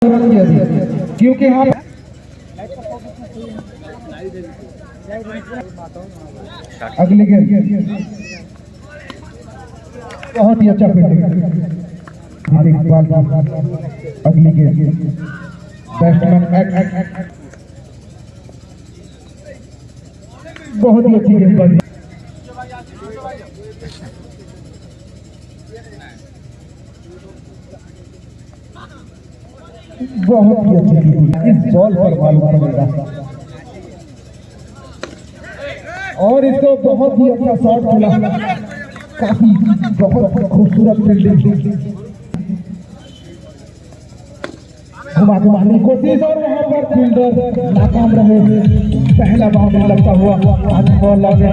तुरंत किया दिया क्योंकि यहाँ अगली गेंद बहुत ही अच्छा फील्डिंग। अगली गेंद बैट्समैन बहुत ही अच्छी गेंदबाजी। बहुत ही अच्छी गेंद इस बॉल पर मालूम पड़ेगा और इसको बहुत ही अच्छा शॉट मिला। काफी बहुत खूबसूरत फील्डिंग। घुमा के मारने की कोशिश और वहां पर फील्डर नाकाम रहे। पहला बाउंड्री लगता हुआ आज बॉल लगे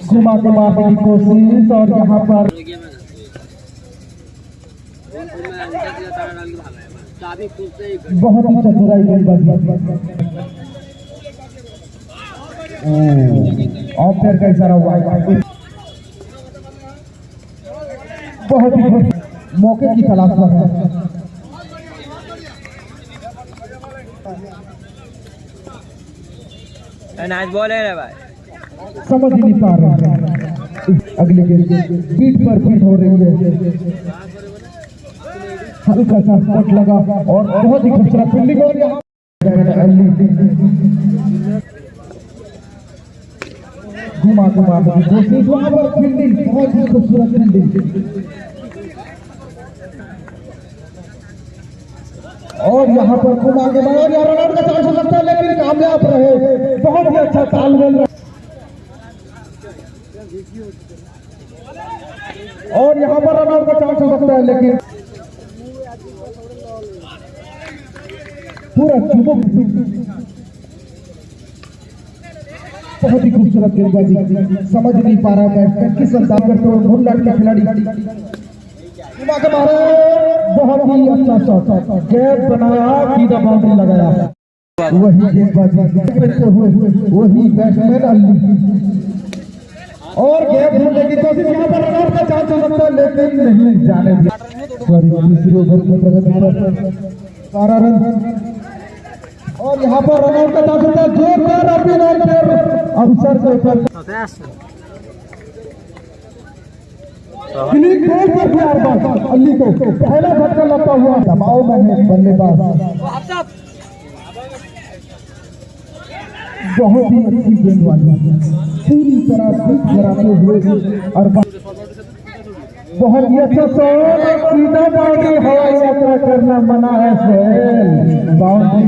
घुमा के मारने की कोशिश और यहाँ पर बहुत ही चतुराई गेंदबाजी। ऑफर का इशारा हुआ है। बहुत ही मौके की तलाश है। नाइस बॉल है भाई, समझ ही नहीं पा रहे। अगले गेंद पीठ पर पीठ हो रही है। हल्का सा शॉट लगा और बहुत ही खूबसूरत फील्डिंग। और यहाँ घुमा घुमा कोशिश वहां पर फील्डिंग बहुत ही खूबसूरत फील्डिंग। और यहाँ पर घुमा के और यहाँ रन आउट का चांस हो सकता है लेकिन कामयाब रहे। बहुत ही अच्छा तालमेल और यहाँ पर रन आउट का चांस हो सकता है लेकिन पूरा चुबुक। बहुत ही खूबसूरत गेंदबाजी। समझ नहीं पा रहा बैट्समैन किस अंदाज करते हुए भूल लट के खिलाड़ी मारे। बहुत ही अच्छा शॉट गैप बनाया, सीधा बाउंड्री लगाया। वही गेंदबाजी हुए वही बैट्समैन अली और गैप ढूंढने की कोशिश। यहाँ पर रन आउट का चांस हो सकता है लेकिन नहीं जाने दिया। दूसरे ओवर में प्रगति पर 12 रन और यहाँ पर रन आउट का चांस होता है। जोरदार अभिनंदन अवसर के ऊपर क्लीन बॉल पर प्यार बात अली को पहला झटका लगता हुआ दबाव में है बल्लेबाज। बहुत ही अच्छी गेंदबाजी पूरी तरह से कराते हुए और बहुत ही अच्छा शॉट। सीधा बाउंड्री हवाई यात्रा करना मना है। सेल बाउंड्री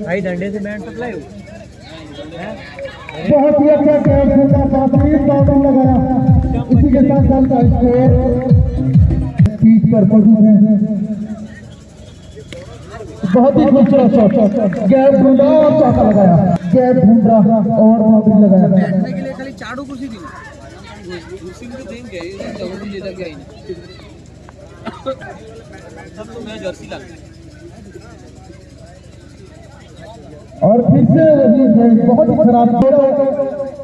भाई डंडे से बैट सप्लाई बहुत ही अच्छा कैच था। बेहतरीन बाउंड्री लगाया। इसी के साथ साथ का स्कोर पीच पर मौजूद है। बहुत ही खूबसूरत शॉट गैप ढूंढा और चौका लगाया। गैप ढूंढ रहा और बाउंड्री लगाया। बैठने के लिए खाली चाड़ू कुर्सी दी कुर्सी में देंगे जरूरी ले लग गई सब तो मैं जर्सी ला और फिर से वही बहुत ही खराब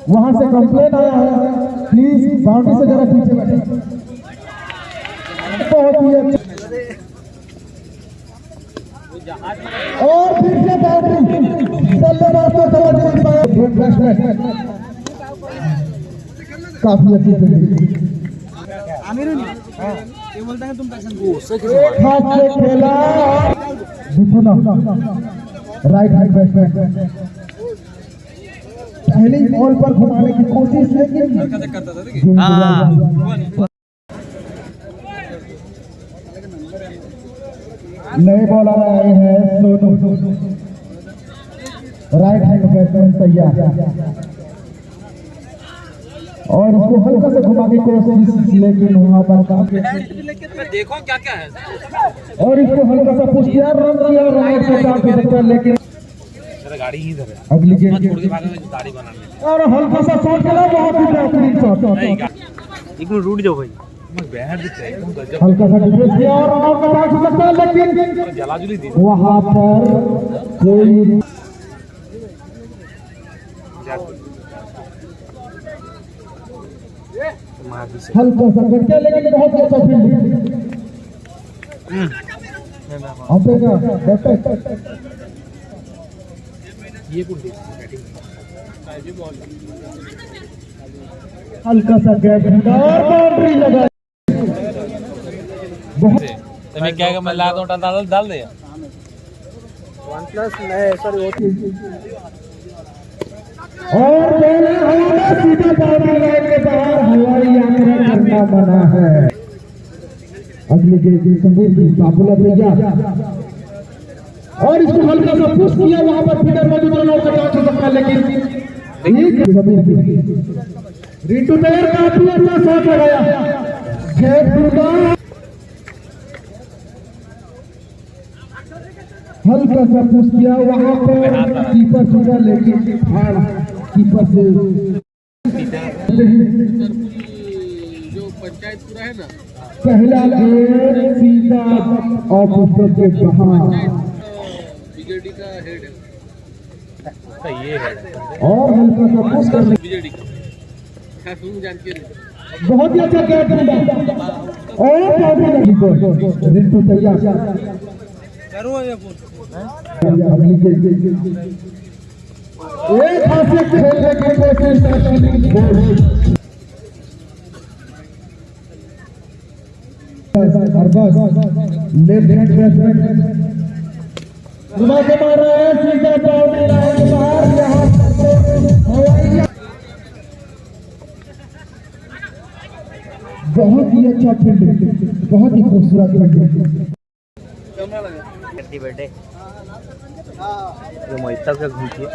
वहां से कंप्लेन आया है। प्लीज बाउंड्री से जरा पीछे बैठे। बहुत ही अच्छा और फिर से बाउंड्री बल्लेबाज को समझ नहीं पाया। काफी अच्छी फील्डिंग। आमिर ये बोलता है तुम पैसा खेला राइट हैंड बैट्समैन पहली बॉल पर घुमाने की कोशिश लेकिन नए बॉलर आए हैं सोनू। राइट हैंड बैट्समैन तैयार और उसको हल्का से घुमा की कोशिश लेकिन वहां पर देखो क्या क्या है और इसको हल्का सा पुश किया। रन किया राइट से चार हो सकता है लेकिन गाड़ी ही इधर है। अगली गेंद छोड़ के भागा में गाड़ी बनाने और हल्का सा शॉट खेला। बहुत ही बेहतरीन शॉट। एक मिनट रूट जाओ भाई हल्का सा डिफेंस किया और रन आउट का चांस हो सकता है लेकिन जलाजुली दी वहां पर कोई हल्का सा कट गया लेकिन बहुत अच्छा फील्डिंग। अब देखा ये कुछ हल्का सा गैप और बाउंड्री लगा। बहुत तो मैं क्या मैं ला दूं डाल दे OnePlus नए सॉरी और पहले हवा सीधा बाउंड्री लाइन के बाहर हवाई यात्रा करना मना है। अगली गेंद संदीप जी बाबूला भैया और इसको हल्का सा पुश किया, वहां पर फील्डर मौजूद रन आउट का चांस हो सकता है लेकिन रिंटू तैयार काफी अच्छा शॉट लगाया। हल्का सा पुश किया, वहां पर कीपर छूटा लेकिन कीपर से जो पंचायतपुरा है ना पहला गेंद सीधा ऑफिसर के बाहर बीजेडी का हेड है ये है और हल्का सा पुश कर बीजेडी का क्या तुम जानते नहीं बहुत ही अच्छा कैच मिला और रिंटू तैयार करो ये अगली गेंद एक हाथ से खेलने की कोशिश लेफ्ट हैंड बैट्समैन घुमा के मार रहा है सीधा बाउंड्री लाइन के बाहर। यहाँ बहुत ही अच्छा फील्डिंग, बहुत ही खूबसूरत फील्डिंग। हैप्पी बर्थडे जो मोहिता का घूमती है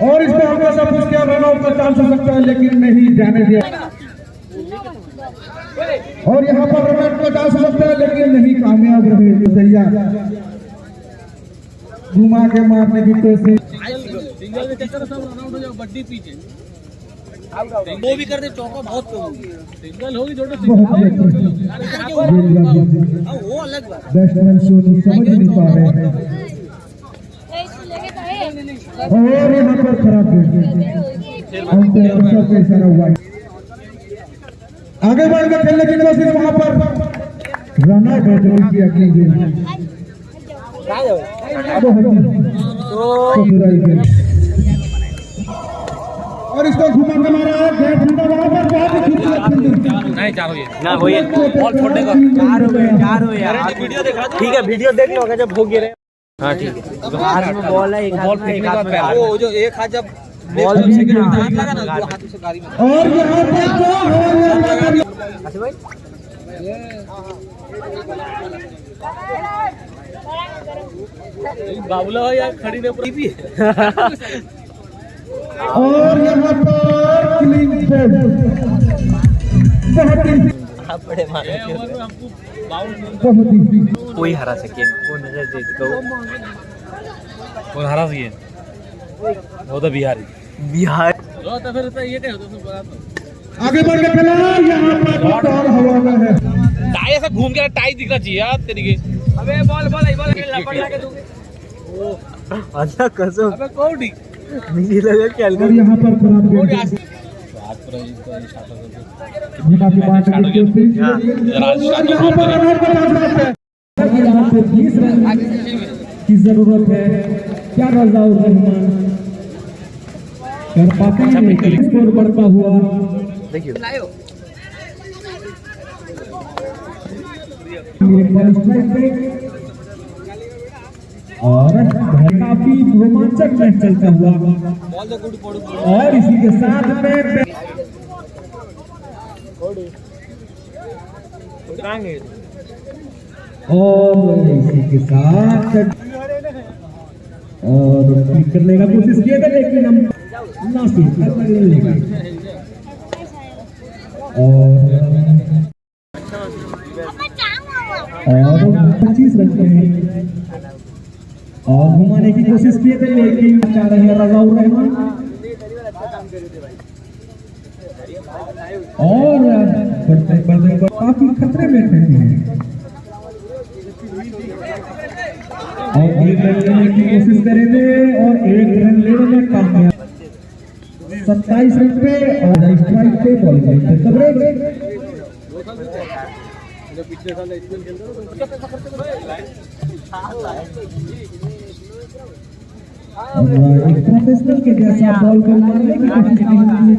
और इसमें हमें सब कुछ क्या रन आउट का चांस हो सकता है लेकिन नहीं जाने दिया। और यहाँ पर रन आउट का चांस हो सकता है लेकिन नहीं कामयाब रहे। तैयार घुमा के मारने की कोशिश, सिंगल में चक्कर सब रन आउट हो जाओ बड्डी पीछे वो भी कर दे चौका बहुत कम होगी सिंगल होगी छोटे वो अलग बात बैट्समैन सोनू समझ नहीं पा रहे हैं और यहाँ पर खराब इशारा हुआ। आगे बढ़कर खेलने की कोशिश, वहां पर रन आउट हो जाएगी अगली गेंद। और इसको घुमा के मारा है वहां पर बहुत ही खूबसूरत फील्डिंग। नहीं चारो ये ना वो ये बॉल छोड़ने का चार हो यार वीडियो दिखा दो ठीक है वीडियो देख लो जब भोग गिरे। हाँ ठीक है हाथ में बॉल है एक हाथ में एक हाथ में वो जो एक हाथ जब बॉल सेकंड हाथ लगा ना वो हाथ से गाड़ी में और यहाँ पर अच्छा भाई बाबूला यार खड़ी ने पूरी भी और यहाँ पर क्लीन सेव बहुत ही बड़े मारे हमको बाउंड बहुत ही कोई हरा सके वो नजर दे दो कौन हरा सी है वो तो बिहारी बिहार लो तो फिर तो ये क्या होता है बता दो आगे बढ़ के खेला। यहाँ पर बॉल हवा में है, टाई ऐसा घूम के टाई दिखना चाहिए यार तेरी के अबे बॉल लपट लगा दूंगे अच्छा कसम अबे कौड़ी मुझे लगा कि और यहाँ पर खराब कौड़ी गेंद। आज पर इसका स्टार्ट कर घुमा के मारने की कोशिश और यहाँ पर रन आउट का चांस रहता है। यहाँ पे 20 रन की जरूरत है। क्या रजाउर रहमान कर पाते हैं लेकिन स्कोर बढ़ता हुआ देखियो और काफी रोमांचक मैच चलता हुआ बॉल तो गुड पड़ू और इसी के साथ में और इसी के साथ और क्लिक करने का कोशिश किया था लेकिन हम नासिक लेगा और 25 रन पे और घुमाने की कोशिश किए थे लेकिन चाह रहे हैं रजाउर रहमान और बढ़ते काफी खतरे में थे और एक रन लेने की कोशिश करेंगे और एक रन लेने में कामयाब। 27 रन पे और स्ट्राइक पे बॉलिंग पे कवरेज। पिछले साल इसमें खेलते और एक प्रोफेशनल के जैसा बॉल को मारने की कोशिश की।